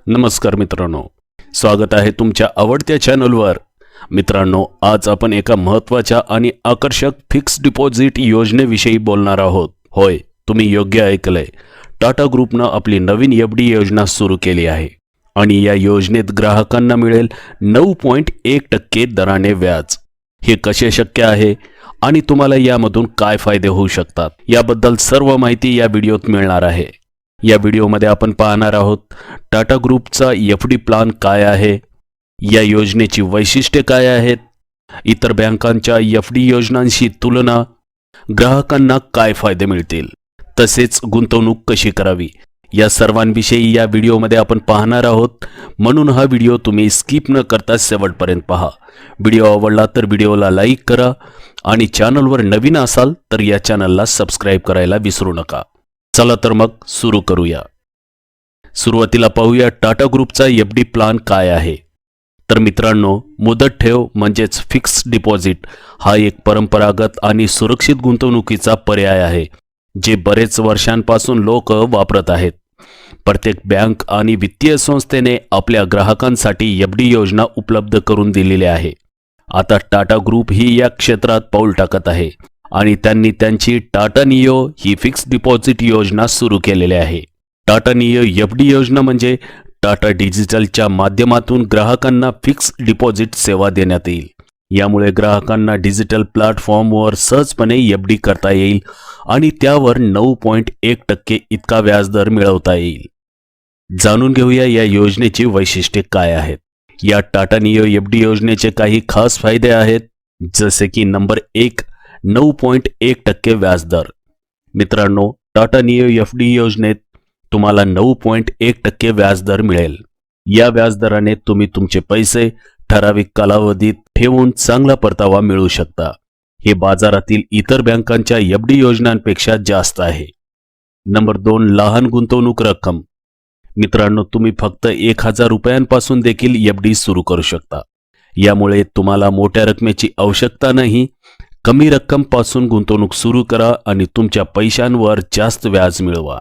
नमस्कार मित्रांनो, स्वागत आहे तुमच्या आवडत्या चॅनलवर। मित्रांनो, आज आपण एका महत्त्वाच्या आणि आकर्षक फिक्स डिपॉझिट योजनेविषयी बोलणार आहोत। होय, तुम्ही योग्य ऐकलंय। टाटा ग्रुपनं आपली नवीन एफडी योजना सुरू केली आहे आणि या योजनेत ग्राहकांना मिळेल 9.1% दराने व्याज। हे कसे शक्य आहे आणि तुम्हाला यामधून काय फायदे होऊ शकतात याबद्दल सर्व माहिती या व्हिडिओत मिळणार आहे। या व्हिडिओमध्ये आपण पाहणार आहोत टाटा ग्रुपचा एफडी प्लान काय आहे, या योजनेची वैशिष्ट्ये काय आहेत, इतर बँकांच्या एफडी योजनांशी तुलना, ग्राहकांना काय फायदे मिळतील, तसेच गुंतवणूक कशी करावी, या सर्वांविषयी या व्हिडिओमध्ये आपण पाहणार आहोत। म्हणून हा व्हिडिओ तुम्ही स्किप न करता शेवटपर्यंत पहा। व्हिडिओ आवडला तर व्हिडिओला लाईक करा आणि चॅनलवर नवीन असाल तर या चॅनलला सबस्क्राइब करायला विसरू नका। चला तर मग सुरू करूया। सुरुवातीला पाहूया टाटा ग्रुपचा एफडी प्लान काय आहे। तर मित्रांनो, मुदत ठेव म्हणजेच फिक्स डिपॉझिट हा एक परंपरागत आणि सुरक्षित गुंतवणुकीचा पर्याय आहे, जे बरेच वर्षांपासून लोक वापरत आहेत। प्रत्येक बँक आणि वित्तीय संस्थेने आपल्या ग्राहकांसाठी एफडी योजना उपलब्ध करून दिलेली आहे। आता टाटा ग्रुप ही या क्षेत्रात पाऊल टाकत आहे आणि त्यांनी त्यांची टाटा नियो ही फिक्स डिपॉझिट योजना सुरू केलेली आहे। टाटा नियो एफडी योजना म्हणजे टाटा डिजिटलच्या माध्यमातून ग्राहकांना फिक्स डिपॉझिट सेवा देण्यात येईल। यामुळे ग्राहकांना डिजिटल प्लॅटफॉर्मवर सहजपणे एफडी करता येईल आणि त्यावर 9.1% इतका व्याजदर मिळवता येईल। जाणून घेऊया या योजनेची वैशिष्ट्ये काय आहेत। या टाटा नियो एफडी योजनेचे काही खास फायदे आहेत, जसे की नंबर 1, 9.1% व्याजदर। मित्रांनो, टाटा नियो एफडी योजनेत तुम्हाला 9.1% व्याजदर मिळेल। या व्याजदराने तुम्ही तुमचे पैसे ठराविक कालावधीत ठेवून चांगला परतावा मिळवू शकता। हे बाजारातील इतर बँकांच्या एफडी योजनांपेक्षा जास्त आहे। नंबर 2, लहान गुंतवणूक रक्कम। मित्रांनो, तुम्ही फक्त 1000 रुपयांपासून देखील एफडी सुरू करू शकता। यामुळे तुम्हाला मोठ्या रकमेची आवश्यकता नाही। कमी रक्कम पासून गुंतवणूक सुरू करा आणि तुमच्या पैशांवर जास्त व्याज मिळवा।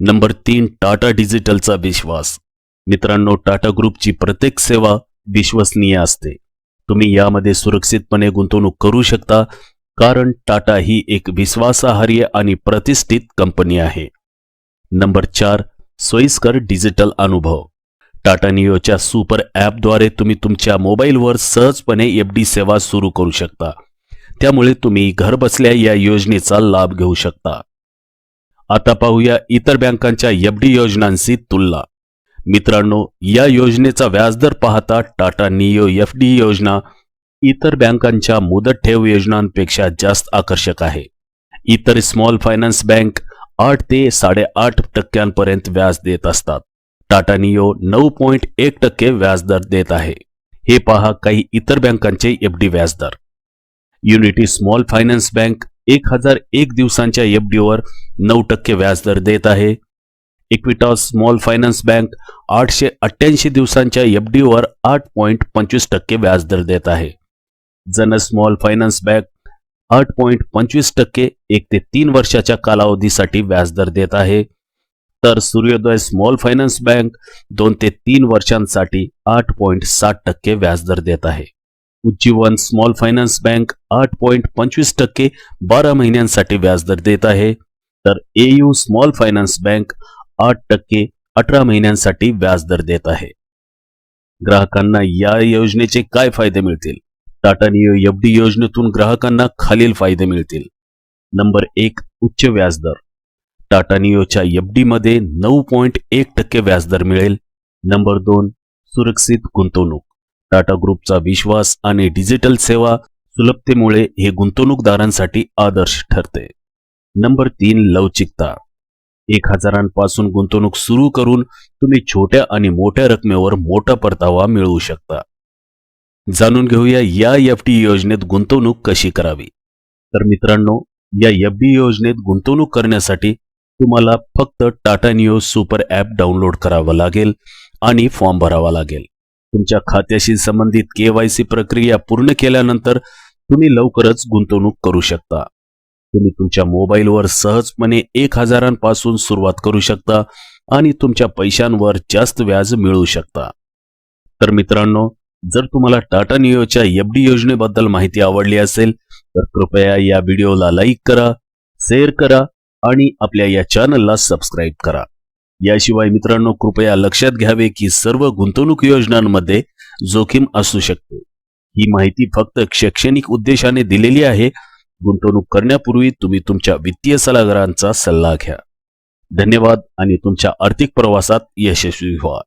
नंबर 3, टाटा डिजिटलचा विश्वास। मित्रांनो, टाटा ग्रुपची प्रत्येक सेवा विश्वसनीय असते। तुम्ही यामध्ये सुरक्षितपणे गुंतवणूक करू शकता, कारण टाटा ही एक विश्वासार्ह आणि प्रतिष्ठित कंपनी आहे। नंबर 4, सोयीस्कर डिजिटल अनुभव। टाटा नियोच्या सुपर ॲपद्वारे तुम्ही तुमच्या मोबाईलवर सहजपणे एफडी सेवा सुरू करू शकता। त्यामुळे तुम्ही घरबसल्या या योजनेचा लाभ घेऊ शकता। आता पाहूया इतर बँकांच्या एफडी योजनांशी तुलना। मित्रांनो, या योजनेचा व्याजदर पाहता टाटा नियो एफडी योजना इतर बँकांच्या मुदत ठेव योजनांपेक्षा जास्त आकर्षक आहे। इतर स्मॉल फायनान्स बँक 8 ते 8.5% पर्यंत व्याज देत असतात। टाटा नियो 9.1% व्याजदर देत आहे। हे पहा काही इतर बँकांचे एफडी व्याजदर। युनिटी स्मॉल फायनान्स बँक 1001 दिवसांच्या एफडीवर 9% व्याजदर देत आहे। इक्विटास स्मॉल फायनान्स बँक 888 दिवसांच्या एफडीवर 8.25% व्याजदर देत आहे। जन स्मॉल फायनान्स बँक 8.25% 1 ते 3 वर्षाच्या कालावधीसाठी व्याजदर देत आहे। तर सूर्योदय स्मॉल फायनान्स बँक 2 ते 3 वर्षांसाठी 8.60% व्याजदर देत आहे। उज्जीवन स्मॉल फायनान्स बँक 8.25% 12 महिन्यांसाठी व्याजदर देत आहे। तर एयू स्मॉल फायनान्स बँक 8% 18 महिन्यांसाठी व्याजदर देत आहे। ग्राहकांना या योजनेचे काय फायदे मिळतील? टाटा नियो एफडी योजनेतून ग्राहकांना खालील फायदे मिळतील। नंबर 1, उच्च व्याजदर। टाटा नियोच्या एफडी मध्ये 9.1% व्याजदर मिळेल। नंबर 2, सुरक्षित गुंतवणूक। टाटा ग्रुपचा विश्वास आणि डिजिटल सेवा सुलभतेमुळे हे गुंतवणूकदारांसाठी आदर्श ठरते। नंबर 3, लवचिकता। 1000 पासून गुंतवणूक सुरू करून तुम्ही छोट्या आणि मोठ्या रकमेवर मोठा परतावा मिळवू शकता। जाणून घेऊया या एफडी योजनेत गुंतवणूक कशी करावी। तर मित्रांनो, या एफडी योजनेत गुंतवणूक करण्यासाठी तुम्हाला फक्त टाटा नियो सुपर ॲप डाउनलोड करावं लागेल आणि फॉर्म भरावा लागेल। तुमच्या खात्याशी संबंधित केवायसी प्रक्रिया पूर्ण केल्यानंतर तुम्ही लवकरच गुंतवणूक करू शकता। तुम्ही तुमच्या मोबाईलवर सहजपणे 1000 पासून सुरुवात करू शकता आणि तुमच्या पैशांवर जास्त व्याज मिळवू शकता. तर मित्रांनो, जर तुम्हाला टाटा नियोच्या एफडी योजनेबद्दल माहिती आवडली असेल तर कृपया या व्हिडिओला लाईक करा, शेअर करा आणि आपल्या या चॅनलला सबस्क्राईब करा. याशिवाय मित्रांनो, कृपया लक्षात घ्यावे की सर्व गुंतवणूक योजनांमध्ये जोखीम असू शकते. ही माहिती फक्त शैक्षणिक उद्देशाने दिलेली आहे. गुंतवणूक करण्यापूर्वी तुम्ही तुमच्या वित्तीय सल्लागारांचा सल्ला घ्या. धन्यवाद आणि तुमच्या आर्थिक प्रवासात यशस्वी व्हा.